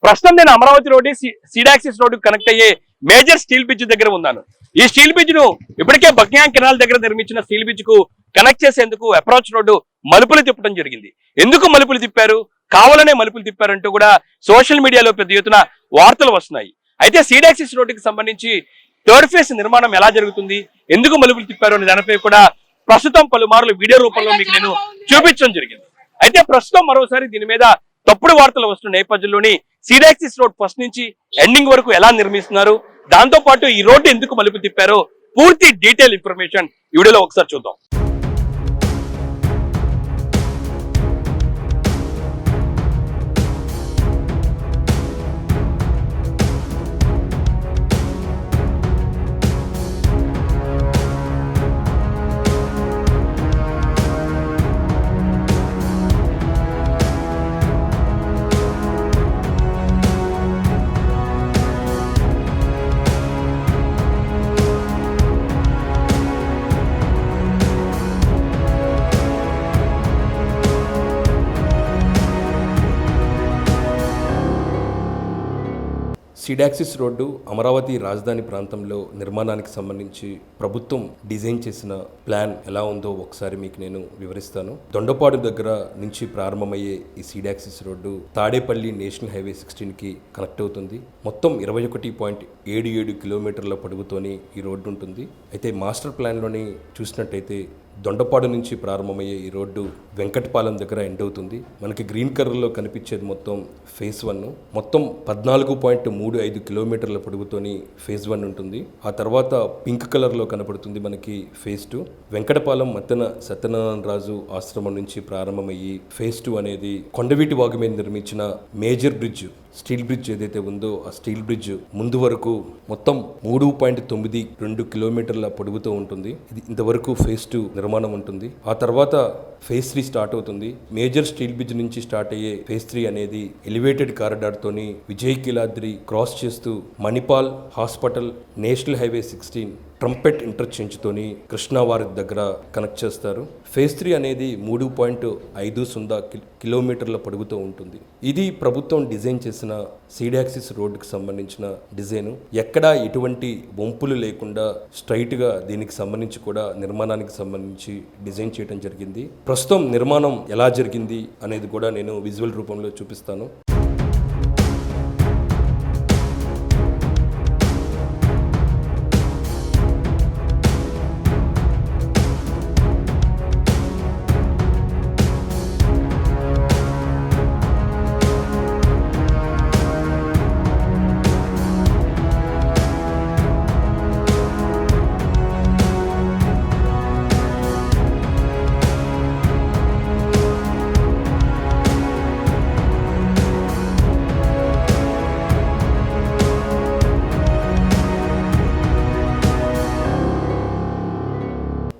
ప్రస్తుతం నేను Amaravati road సీడాక్సిస్ road connect అయ్యే మేజర్ స్టీల్ బ్రిడ్జ్ దగ్గర ఉన్నాను. ఈ స్టీల్ బ్రిడ్జ్ ను ఇప్పటికే బక్కింగ్హామ్ కెనాల్ దగ్గర నిర్మించిన స్టీల్ బ్రిడ్జ్ కు కనెక్ట్ చేసేందుకు అప్రోచ్ రోడ్డు మలుపులు తిప్పడం జరిగింది. ఎందుకు మలుపులు తిప్పారు, కావాలనే మలుపులు తిప్పారంటూ కూడా సోషల్ మీడియాలో పెద్ద ఎత్తున వార్తలు వస్తున్నాయి. అయితే సీడాక్సిస్ రోడ్డుకి సంబంధించి థర్డ్ ఫేజ్ నిర్మాణం ఎలా జరుగుతుంది, ఎందుకు మలుపులు తిప్పారు అనే దానిపై కూడా ప్రస్తుతం పలుమార్లు వీడియో రూపంలో మీకు నేను చూపించడం జరిగింది. అయితే ప్రస్తుతం మరోసారి దీని మీద తప్పుడు వార్తలు వస్తున్న నేపథ్యంలోని సీడాక్సిస్ రోడ్ ఫస్ట్ నుంచి ఎండింగ్ వరకు ఎలా నిర్మిస్తున్నారు, దాంతో పాటు ఈ రోడ్డు ఎందుకు మలుపు తిప్పారో పూర్తి డీటెయిల్ ఇన్ఫర్మేషన్ ఈ వీడియోలో ఒకసారి చూద్దాం. సీడాక్సిస్ రోడ్డు అమరావతి రాజధాని ప్రాంతంలో నిర్మాణానికి సంబంధించి ప్రభుత్వం డిజైన్ చేసిన ప్లాన్ ఎలా ఉందో ఒకసారి మీకు నేను వివరిస్తాను. దొండపాడు దగ్గర నుంచి ప్రారంభమయ్యే ఈ seed access road Tadepalli national highway 16కి కనెక్ట్ అవుతుంది. మొత్తం 21.77 కిలోమీటర్ల పొడవుతోని ఈ రోడ్డు ఉంటుంది. అయితే మాస్టర్ ప్లాన్లోని చూసినట్టయితే దొండపాడు నుంచి ప్రారంభమయ్యే ఈ రోడ్డు వెంకటపాలెం దగ్గర ఎండ్ అవుతుంది. మనకి గ్రీన్ కలర్లో కనిపించేది మొత్తం ఫేజ్ 1. మొత్తం 14.35 కిలోమీటర్ల పొడవుతోని ఫేజ్ 1 ఉంటుంది. ఆ తర్వాత పింక్ కలర్లో కనపడుతుంది మనకి ఫేజ్ 2. వెంకటపాలెం మత్తన సత్యనారాయణ రాజు ఆశ్రమం నుంచి ప్రారంభమయ్యి ఫేజ్ 2 అనేది కొండవీటి వాగు మీద నిర్మించిన మేజర్ బ్రిడ్జ్, స్టీల్ బ్రిడ్జ్ ఏదైతే ఉందో ఆ స్టీల్ బ్రిడ్జ్ ముందు వరకు మొత్తం 3.92 కిలోమీటర్ల పొడవుతో ఉంటుంది. ఇది ఇంతవరకు ఫేజ్ 2 నిర్మాణం ఉంటుంది. ఆ తర్వాత ఫేజ్ 3 స్టార్ట్ అవుతుంది. మేజర్ స్టీల్ బ్రిడ్జ్ నుంచి స్టార్ట్ అయ్యే ఫేజ్ 3 అనేది ఎలివేటెడ్ కారిడార్ తోని విజయ్ కిలాద్రి క్రాస్ చేస్తూ Manipal hospital, national highway 16, trumpet interchange తోని కృష్ణావారి దగ్గర కనెక్ట్ చేస్తారు. ఫేజ్ 3 అనేది 3.50 కిలోమీటర్ల పొడవుతో ఉంటుంది. ఇది ప్రభుత్వం డిజైన్ చేసిన సీడాక్సిస్ రోడ్డుకి సంబంధించిన డిజైన్. ఎక్కడా ఎటువంటి వంపులు లేకుండా స్ట్రైట్ గా దీనికి సంబంధించి కూడా నిర్మాణానికి సంబంధించి డిజైన్ చేయడం జరిగింది. ప్రస్తుతం నిర్మాణం ఎలా జరిగింది అనేది కూడా నేను విజువల్ రూపంలో చూపిస్తాను.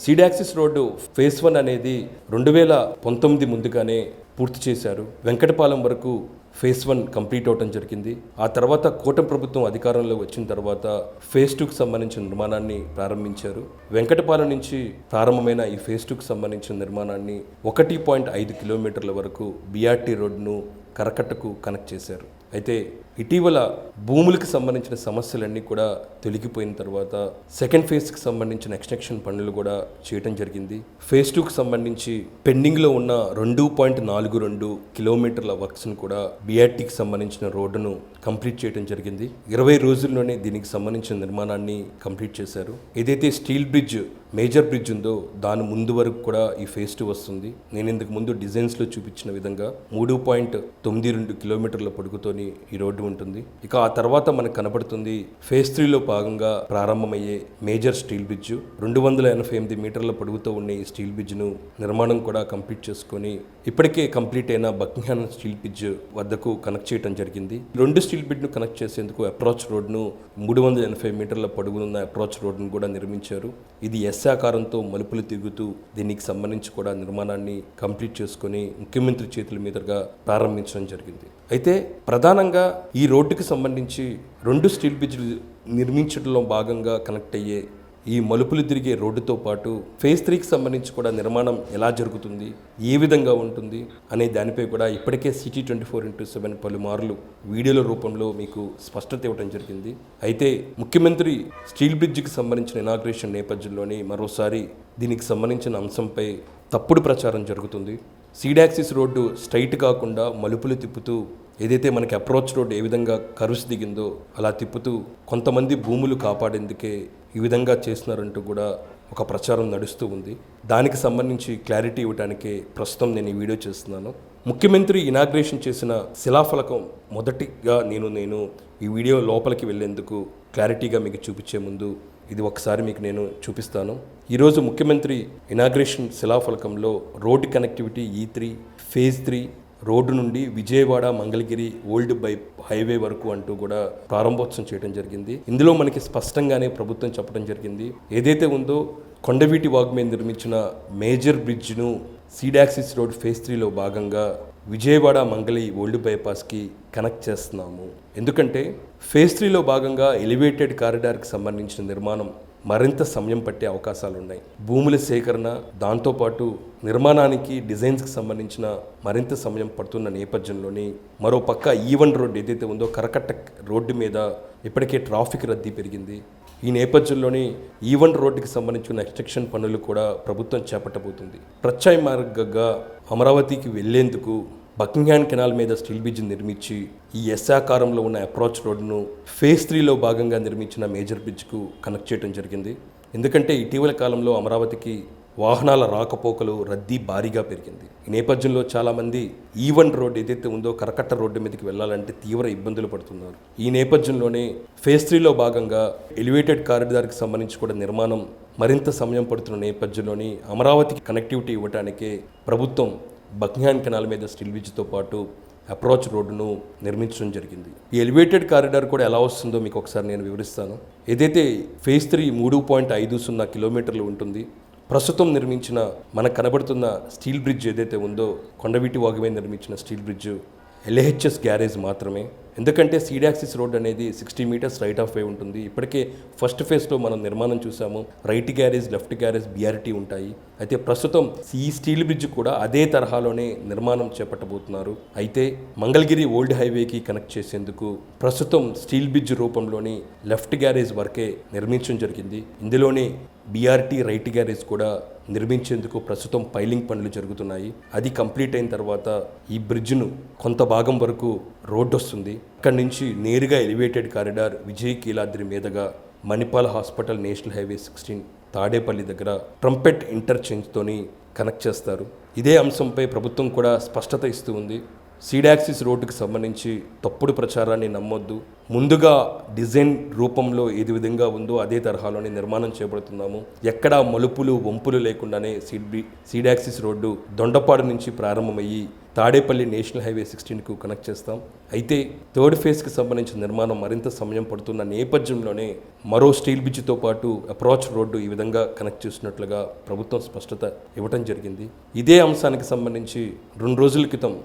సీడాక్సిస్ రోడ్డు ఫేజ్ 1 అనేది 2019 ముందుగానే పూర్తి చేశారు. వెంకటపాలెం వరకు ఫేజ్ 1 కంప్లీట్ అవడం జరిగింది. ఆ తర్వాత కూటమి ప్రభుత్వం అధికారంలో వచ్చిన తర్వాత ఫేజ్ 2కి సంబంధించిన నిర్మాణాన్ని ప్రారంభించారు. వెంకటపాలెం నుంచి ప్రారంభమైన ఈ ఫేజ్ 2కి సంబంధించిన నిర్మాణాన్ని 1.5 కిలోమీటర్ల వరకు బీఆర్టీ రోడ్డును కరకట్టకు కనెక్ట్ చేశారు. అయితే ఇటీవల భూములకు సంబంధించిన సమస్యలన్నీ కూడా తొలగిపోయిన తర్వాత సెకండ్ ఫేజ్కి సంబంధించిన ఎక్స్టెన్షన్ పనులు కూడా చేయడం జరిగింది. ఫేజ్ 2కి సంబంధించి పెండింగ్లో ఉన్న 2.42 కిలోమీటర్ల వర్క్స్ను కూడా బీఆర్టీకి సంబంధించిన రోడ్డును కంప్లీట్ చేయడం జరిగింది. 20 రోజుల్లోనే దీనికి సంబంధించిన నిర్మాణాన్ని కంప్లీట్ చేశారు. ఏదైతే స్టీల్ బ్రిడ్జ్ మేజర్ బ్రిడ్జ్ ఉందో దాని ముందు వరకు కూడా ఈ ఫేజ్ 2 వస్తుంది. నేను ఇంతకు ముందు డిజైన్స్లో చూపించిన విధంగా 3.92 కిలోమీటర్ల పొడుగుతోని ఈ రోడ్డు ఉంటుంది. ఇక ఆ తర్వాత మనకు కనబడుతుంది ఫేజ్ 3లో భాగంగా ప్రారంభమయ్యే మేజర్ స్టీల్ బ్రిడ్జ్. 288 మీటర్ల పొడవుతో ఉన్న ఈ స్టీల్ బ్రిడ్జ్ను నిర్మాణం కూడా కంప్లీట్ చేసుకొని ఇప్పటికే కంప్లీట్ అయిన బక్కింగ్హామ్ స్టీల్ బ్రిడ్జ్ వద్దకు కనెక్ట్ చేయడం జరిగింది. 2 స్టీల్ బ్రిడ్జ్ను కనెక్ట్ చేసేందుకు అప్రోచ్ రోడ్ను 380 మీటర్ల పొడవున్న అప్రోచ్ రోడ్ను కూడా నిర్మించారు. ఇది ఎస్ ఆకారంతో మలుపులు తిరుగుతూ దీనికి సంబంధించి కూడా నిర్మాణాన్ని కంప్లీట్ చేసుకొని ముఖ్యమంత్రి చేతుల మీదుగా ప్రారంభించడం జరిగింది. అయితే ప్రధానంగా ఈ రోడ్డుకి సంబంధించి 2 స్టీల్ బ్రిడ్జ్లు నిర్మించడంలో భాగంగా కనెక్ట్ అయ్యే ఈ మలుపులు తిరిగే రోడ్డుతో పాటు ఫేజ్ 3కి సంబంధించి కూడా నిర్మాణం ఎలా జరుగుతుంది, ఏ విధంగా ఉంటుంది అనే దానిపై కూడా ఇప్పటికే సిటీ 24/7 పలుమార్లు వీడియోల రూపంలో మీకు స్పష్టత ఇవ్వడం జరిగింది. అయితే ముఖ్యమంత్రి స్టీల్ బ్రిడ్జికి సంబంధించిన ఇనాగ్రేషన్ నేపథ్యంలోనే మరోసారి దీనికి సంబంధించిన అంశంపై తప్పుడు ప్రచారం జరుగుతుంది. సీడాక్సిస్ రోడ్డు స్ట్రైట్ కాకుండా మలుపులు తిప్పుతూ ఏదైతే మనకి అప్రోచ్ రోడ్ ఏ విధంగా కరుసు దిగిందో అలా తిప్పుతూ కొంతమంది భూములు కాపాడేందుకే ఈ విధంగా చేస్తున్నారంటూ కూడా ఒక ప్రచారం నడుస్తూ ఉంది. దానికి సంబంధించి క్లారిటీ ఇవ్వడానికే ప్రస్తుతం నేను ఈ వీడియో చేస్తున్నాను. ముఖ్యమంత్రి ఇనాగ్రేషన్ చేసిన శిలాఫలకం మొదటిగా నేను ఈ వీడియో లోపలికి వెళ్ళేందుకు క్లారిటీగా మీకు చూపించే ముందు ఇది ఒకసారి మీకు నేను చూపిస్తాను. ఈరోజు ముఖ్యమంత్రి ఇనాగ్రేషన్ శిలాఫలకంలో road connectivity E3 phase 3 road నుండి విజయవాడ మంగళగిరి ఓల్డ్ హైవే వరకు అంటూ కూడా ప్రారంభోత్సవం చేయడం జరిగింది. ఇందులో మనకి స్పష్టంగానే ప్రభుత్వం చెప్పడం జరిగింది, ఏదైతే ఉందో కొండవీటి వాగు మీద నిర్మించిన మేజర్ బ్రిడ్జ్ను సీడాక్సిస్ రోడ్ ఫేజ్ 3లో భాగంగా విజయవాడ మంగళి ఓల్డ్ బైపాస్కి కనెక్ట్ చేస్తున్నాము. ఎందుకంటే ఫేజ్ 3లో భాగంగా ఎలివేటెడ్ కారిడార్కి సంబంధించిన నిర్మాణం మరింత సమయం పట్టే అవకాశాలు ఉన్నాయి. భూముల సేకరణ, దాంతోపాటు నిర్మాణానికి డిజైన్స్కి సంబంధించిన మరింత సమయం పడుతున్న నేపథ్యంలోని మరో పక్క E1 రోడ్డు ఏదైతే ఉందో కరకట్ట రోడ్డు మీద ఇప్పటికే ట్రాఫిక్ రద్దీ పెరిగింది. ఈ నేపథ్యంలోని E1 రోడ్డుకి సంబంధించిన ఎక్స్టెన్షన్ పనులు కూడా ప్రభుత్వం చేపట్టబోతుంది. ప్రత్యాయ మార్గంగా అమరావతికి వెళ్లేందుకు బకింగ్హామ్ కెనాల్ మీద స్టీల్ బ్రిడ్జ్ నిర్మించి ఈ ఎస్ ఆకారంలో ఉన్న అప్రోచ్ రోడ్డును ఫేజ్ 3లో భాగంగా నిర్మించిన మేజర్ బ్రిడ్జ్కు కనెక్ట్ చేయడం జరిగింది. ఎందుకంటే ఇటీవల కాలంలో అమరావతికి వాహనాల రాకపోకలు రద్దీ భారీగా పెరిగింది. ఈ నేపథ్యంలో చాలామంది E1 రోడ్డు ఏదైతే ఉందో కరకట్ట రోడ్డు మీదకి వెళ్ళాలంటే తీవ్ర ఇబ్బందులు పడుతున్నారు. ఈ నేపథ్యంలోనే ఫేజ్ 3లో భాగంగా ఎలివేటెడ్ కారిడార్కి సంబంధించి కూడా నిర్మాణం మరింత సమయం పడుతున్న నేపథ్యంలోని అమరావతికి కనెక్టివిటీ ఇవ్వడానికే ప్రభుత్వం బకింగ్హామ్ కెనాల్ మీద స్టీల్ బ్రిడ్జ్తో పాటు అప్రోచ్ రోడ్డును నిర్మించడం జరిగింది. ఈ ఎలివేటెడ్ కారిడార్ కూడా ఎలా వస్తుందో మీకు ఒకసారి నేను వివరిస్తాను. ఏదైతే ఫేజ్ 3 3.50 కిలోమీటర్లు ఉంటుంది. ప్రస్తుతం నిర్మించిన మనకు కనబడుతున్న స్టీల్ బ్రిడ్జ్ ఏదైతే ఉందో కొండవీటి వాగు మీద నిర్మించిన స్టీల్ బ్రిడ్జ్ LHS గ్యారేజ్ మాత్రమే. ఎందుకంటే సీడాక్సిస్ రోడ్ అనేది 60 మీటర్స్ రైట్ ఆఫ్ వే ఉంటుంది. ఇప్పటికే ఫస్ట్ ఫేజ్లో మనం నిర్మాణం చూసాము. Right garage, left garage, BRT ఉంటాయి. అయితే ప్రస్తుతం ఈ స్టీల్ బ్రిడ్జ్ కూడా అదే తరహాలోనే నిర్మాణం చేపట్టబోతున్నారు. అయితే మంగళగిరి ఓల్డ్ హైవేకి కనెక్ట్ చేసేందుకు ప్రస్తుతం స్టీల్ బ్రిడ్జ్ రూపంలోని లెఫ్ట్ గ్యారేజ్ వరకే నిర్మించడం జరిగింది. ఇందులోనే BRT రైట్ గ్యారేజ్ కూడా నిర్మించేందుకు ప్రస్తుతం పైలింగ్ పనులు జరుగుతున్నాయి. అది కంప్లీట్ అయిన తర్వాత ఈ బ్రిడ్జ్ను కొంత భాగం వరకు రోడ్డు వస్తుంది. ఇక్కడి నుంచి నేరుగా ఎలివేటెడ్ కారిడార్ విజయ్ కీలాద్రి మీదుగా Manipal hospital, national highway 16 Tadepalli దగ్గర ట్రంపెట్ ఇంటర్చేంజ్తోని కనెక్ట్ చేస్తారు. ఇదే అంశంపై ప్రభుత్వం కూడా స్పష్టత ఇస్తూ ఉంది. సీడాక్సిస్ రోడ్డుకి సంబంధించి తప్పుడు ప్రచారాన్ని నమ్మొద్దు. ముందుగా డిజైన్ రూపంలో ఏది విధంగా ఉందో అదే తరహాలోనే నిర్మాణం చేపడుతున్నాము. ఎక్కడా మలుపులు వంపులు లేకుండానే సీడాక్సిస్ రోడ్డు దొండపాడు నుంచి ప్రారంభమయ్యి తాడేపల్లి నేషనల్ హైవే 16కు కనెక్ట్ చేస్తాం. అయితే థర్డ్ ఫేజ్కి సంబంధించిన నిర్మాణం మరింత సమయం పడుతున్న నేపథ్యంలోనే మరో స్టీల్ బ్రిడ్జ్తో పాటు అప్రోచ్ రోడ్డు ఈ విధంగా కనెక్ట్ చేసినట్లుగా ప్రభుత్వం స్పష్టత ఇవ్వడం జరిగింది. ఇదే అంశానికి సంబంధించి 2 రోజుల క్రితం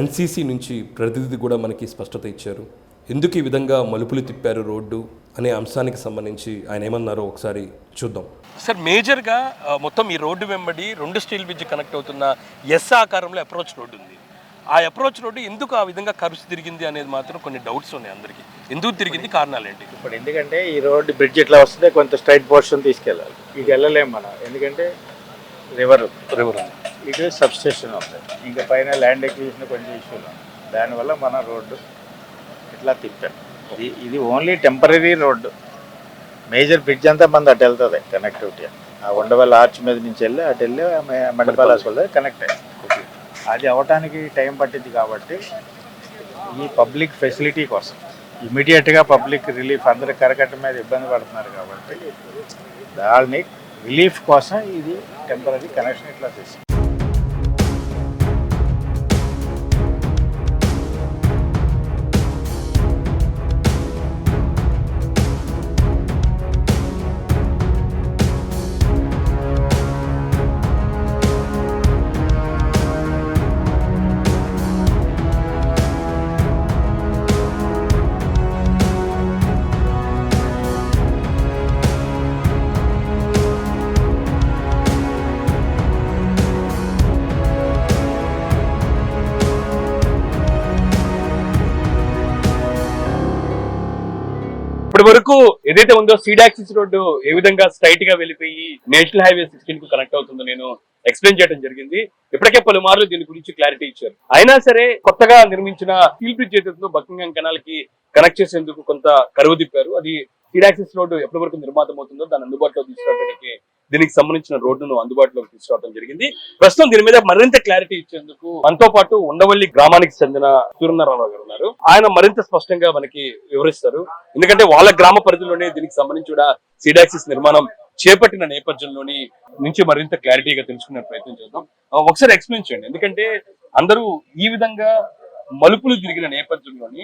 NCC నుంచి ప్రతినిధి కూడా మనకి స్పష్టత ఇచ్చారు. ఎందుకు ఈ విధంగా మలుపులు తిప్పారు రోడ్డు అనే అంశానికి సంబంధించి ఆయన ఏమన్నారో ఒకసారి చూద్దాం. సార్, మేజర్గా మొత్తం ఈ రోడ్డు వెంబడి 2 స్టీల్ బ్రిడ్జ్ కనెక్ట్ అవుతున్న ఎస్ ఆకారంలో అప్రోచ్ రోడ్డు ఉంది. ఆ అప్రోచ్ రోడ్డు ఎందుకు ఆ విధంగా కరుసు తిరిగింది అనేది మాత్రం కొన్ని డౌట్స్ ఉన్నాయి అందరికీ. ఎందుకు తిరిగింది, కారణాలు ఏంటి? ఇప్పుడు ఎందుకంటే ఈ రోడ్డు బ్రిడ్జ్ ఇట్లా వస్తే కొంత స్ట్రైట్ పోర్షన్ తీసుకెళ్ళాలి. ఇది వెళ్ళలేము మనం, ఎందుకంటే రివర్ ఇటు సబ్స్టేషన్ ఉంది, ఇంకా పైన ల్యాండ్ ఎక్విజిషన్ కొంచెం ఇష్యూలు ఉంది. దానివల్ల మన రోడ్డు ఇట్లా తిప్పాం. ఇది only temporary road. Major bridge అంతా మంది అటు వెళ్తుంది కనెక్టివిటీ. ఆ ఉండవల్లి ఆర్చ్ మీద నుంచి వెళ్ళి అటు వెళ్ళి మణిపాల్ హాస్పిటల్ కనెక్ట్ అయ్యింది. అది అవ్వటానికి టైం పట్టింది. కాబట్టి ఈ పబ్లిక్ ఫెసిలిటీ కోసం ఇమీడియట్గా పబ్లిక్ రిలీఫ్, అందరూ కరకట్ట మీద ఇబ్బంది పడుతున్నారు కాబట్టి దాన్ని రిలీఫ్ కోసం ఇది టెంపరీ కనెక్షన్ ఇట్లా చేసి ఇప్పటి వరకు ఏదైతే ఉందో సీడాక్సిస్ రోడ్డు ఏ విధంగా స్ట్రైట్ గా వెళ్ళిపోయి నేషనల్ హైవే 16 కు కనెక్ట్ అవుతుందో నేను ఎక్స్ప్లెయిన్ చేయడం జరిగింది. ఇప్పటికే పలుమార్లు దీని గురించి క్లారిటీ ఇచ్చారు. అయినా సరే కొత్తగా నిర్మించిన స్టీల్ బ్రిడ్జ్ ఏదైతే బకింగ్హామ్ కెనాల్ కి కనెక్ట్ చేసేందుకు కొంత కరువు తిప్పారు. అది సీడాక్సిస్ రోడ్డు ఎప్పటి వరకు నిర్మాతం అవుతుందో దాన్ని అందుబాటులో తీసుకురావడానికి దీనికి సంబంధించిన రోడ్డును అందుబాటులోకి తీసుకురావడం జరిగింది. ప్రస్తుతం దీని మీద మరింత క్లారిటీ ఇచ్చేందుకు మనతో పాటు ఉండవల్లి గ్రామానికి చెందిన సూర్యనారాయణ గారు ఉన్నారు. ఆయన మరింత స్పష్టంగా మనకి వివరిస్తారు. ఎందుకంటే వాళ్ళ గ్రామ పరిధిలోనే దీనికి సంబంధించి కూడా సీడాక్సిస్ నిర్మాణం చేపట్టిన నేపథ్యంలోని నుంచి మరింత క్లారిటీగా తెలుసుకునే ప్రయత్నం చేద్దాం. ఒకసారి ఎక్స్ప్లెయిన్ చేయండి. ఎందుకంటే అందరూ ఈ విధంగా మలుపులు తిరిగిన నేపథ్యంలోని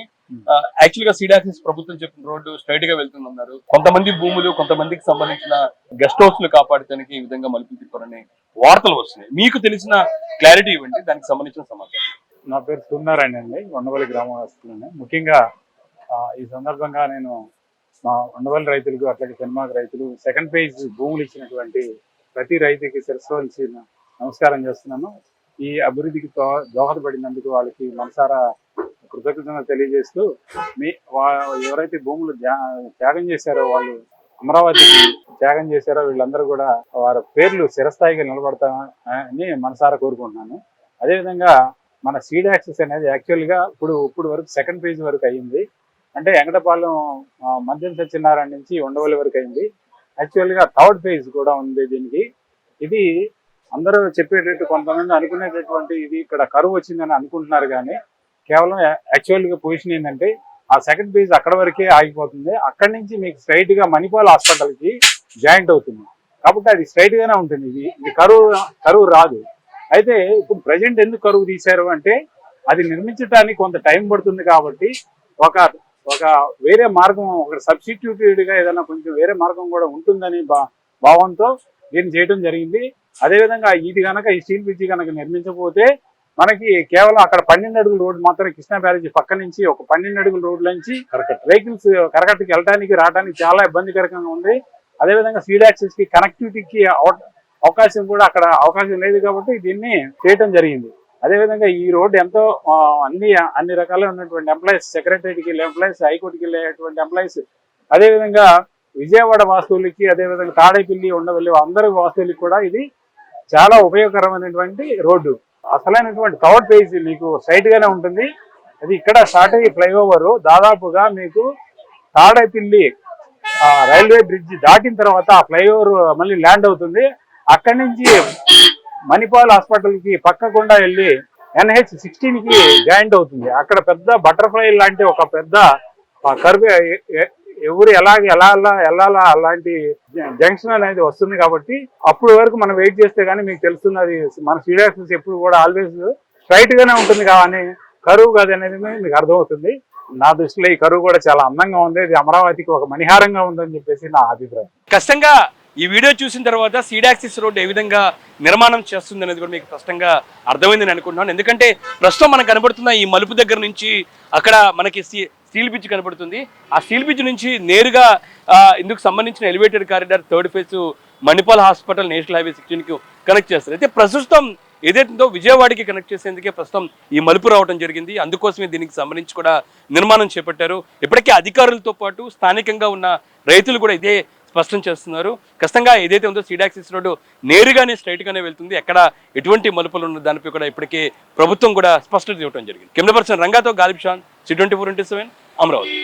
యాక్చువల్ గా సీడాక్సిస్ ప్రభుత్వం చెప్పిన రోడ్డు స్ట్రైట్ గా వెళ్తుందన్నారు. కొంతమంది భూములు కొంతమందికి సంబంధించిన గెస్ట్ హౌస్ లు కాపాడటానికి ఈ విధంగా మలుపులు తిప్పారని వార్తలు వస్తున్నాయి. మీకు తెలిసిన క్లారిటీ ఇవ్వండి దానికి సంబంధించిన సమాచారం. నా పేరు సూర్యనారాయణ అండి, ఉండవల్లి గ్రామవాసులని. ముఖ్యంగా ఈ సందర్భంగా నేను మా ఉండవల్లి రైతులకు అట్లాగే పెన్మాక రైతులు సెకండ్ ఫేజ్ భూములు ఇచ్చినటువంటి ప్రతి రైతుకి శిరస్సు నమస్కారం చేస్తున్నాను. ఈ అభివృద్ధికి దోహదపడినందుకు వాళ్ళకి మనసారా కృతజ్ఞతలు తెలియజేస్తూ ఎవరైతే భూములు త్యాగం చేశారో, వాళ్ళు అమరావతికి త్యాగం చేశారో వీళ్ళందరూ కూడా వారి పేర్లు చిరస్థాయిగా నిలబడతామని మనసారా కోరుకుంటున్నాను. అదేవిధంగా మన సీడాక్సిస్ అనేది యాక్చువల్గా ఇప్పుడు వరకు సెకండ్ ఫేజ్ వరకు అయ్యింది. అంటే వెంకటపాలెం మద్యం సత్యనారాయణ నుంచి ఉండవల్లి వరకు అయింది. యాక్చువల్గా థర్డ్ ఫేజ్ కూడా ఉంది దీనికి. ఇది అందరూ చెప్పేటట్టు కొంతమంది అనుకునేటటువంటి ఇది ఇక్కడ కరువు వచ్చిందని అనుకుంటున్నారు, కానీ కేవలం యాక్చువల్గా పొజిషన్ ఏంటంటే ఆ సెకండ్ ఫేజ్ అక్కడ వరకే ఆగిపోతుంది. అక్కడి నుంచి మీకు స్ట్రైట్ గా మణిపాల్ హాస్పిటల్కి జాయింట్ అవుతుంది. కాబట్టి అది స్ట్రైట్ గానే ఉంటుంది. ఇది కరువు రాదు. అయితే ఇప్పుడు ప్రజెంట్ ఎందుకు కరువు తీశారు అంటే అది నిర్మించడానికి కొంత టైం పడుతుంది కాబట్టి ఒక వేరే మార్గం, ఒక సబ్స్టిట్యూటెడ్ గా ఏదైనా కొంచెం వేరే మార్గం కూడా ఉంటుందని భావంతో దీన్ని చేయడం జరిగింది. అదేవిధంగా ఇది కనుక ఈ స్టీల్ బ్రిడ్జి కనుక నిర్మించకపోతే మనకి కేవలం అక్కడ 12 అడుగుల రోడ్డు మాత్రమే, కృష్ణా బ్యారేజీ పక్క నుంచి ఒక 12 అడుగుల రోడ్ల నుంచి వెహికల్స్ కరకట్టకి వెళ్ళడానికి రావడానికి చాలా ఇబ్బందికరంగా ఉంది. అదేవిధంగా సీడాక్సిస్ కి కనెక్టివిటీకి అవకాశం కూడా అక్కడ అవకాశం లేదు కాబట్టి దీన్ని చేయడం జరిగింది. అదేవిధంగా ఈ రోడ్డు ఎంతో అన్ని రకాల ఉన్నటువంటి ఎంప్లాయీస్, సెక్రటరీకి వెళ్ళే ఎంప్లాయీస్, హైకోర్టుకి వెళ్ళేటువంటి ఎంప్లాయీస్, అదేవిధంగా విజయవాడ వాస్తువులకి, అదేవిధంగా తాడేపల్లి, ఉండవల్లి అందరి వాస్తువులకి కూడా ఇది చాలా ఉపయోగకరమైనటువంటి రోడ్డు. అసలైనటువంటి థర్డ్ ఫేజ్ మీకు స్ట్రైట్ గానే ఉంటుంది. అది ఇక్కడ స్టార్ట్ అయ్యి ఫ్లైఓవర్ దాదాపుగా మీకు తాడేపల్లి రైల్వే బ్రిడ్జ్ దాటిన తర్వాత ఆ ఫ్లైఓవర్ మళ్ళీ ల్యాండ్ అవుతుంది. అక్కడి నుంచి మణిపాల్ హాస్పిటల్ కి పక్కకుండా వెళ్ళి NH16 కి జాయింట్ అవుతుంది. అక్కడ పెద్ద బటర్ఫ్లై లాంటి ఒక పెద్ద కర్వ్ ఎవరు ఎలా వెళ్ళాలా అలాంటి జంక్షన్ అనేది వస్తుంది. కాబట్టి అప్పుడు వరకు మనం వెయిట్ చేస్తే గానీ మీకు తెలుస్తుంది అది మన సీడాక్సిస్ ఎప్పుడు కూడా ఆల్వేస్ స్ట్రైట్ గానే ఉంటుంది. కానీ కరువు కాదు అనేది మీకు అర్థమవుతుంది. నా దృష్టిలో ఈ కరువు కూడా చాలా అందంగా ఉంది. ఇది అమరావతికి ఒక మణిహారంగా ఉందని చెప్పేసి నా అభిప్రాయం. ఖచ్చితంగా ఈ వీడియో చూసిన తర్వాత సీడాక్సిస్ రోడ్ ఏ విధంగా నిర్మాణం చేస్తుంది అనేది కూడా మీకు స్పష్టంగా అర్థమైందని అనుకుంటున్నాను. ఎందుకంటే ప్రస్తుతం మనకు కనబడుతున్న ఈ మలుపు దగ్గర నుంచి అక్కడ మనకి స్టీల్ బ్రిడ్జ్ కనబడుతుంది. ఆ స్టీల్ బ్రిడ్జ్ నుంచి నేరుగా ఇందుకు సంబంధించిన elevated corridor third phase Manipal hospital national highway 16 connect చేస్తారు. అయితే ప్రస్తుతం ఏదైతుందో విజయవాడకి కనెక్ట్ చేసేందుకే ప్రస్తుతం ఈ మలుపు రావడం జరిగింది. అందుకోసమే దీనికి సంబంధించి కూడా నిర్మాణం చేపట్టారు. ఇప్పటికే అధికారులతో పాటు స్థానికంగా ఉన్న రైతులు కూడా ఇదే స్పష్టం చేస్తున్నారు. ఖచ్చితంగా ఏదైతే ఉందో సీడాక్సిస్ రోడ్డు నేరుగానే స్ట్రైట్ గానే వెళ్తుంది. ఎక్కడ ఎటువంటి మలుపులు ఉన్న దానిపై కూడా ఇప్పటికే ప్రభుత్వం కూడా స్పష్టత ఇవ్వడం జరిగింది. కెమెరా పర్సన్ రంగాతో గాలిబ్ షాన్, C24 అమరావతి.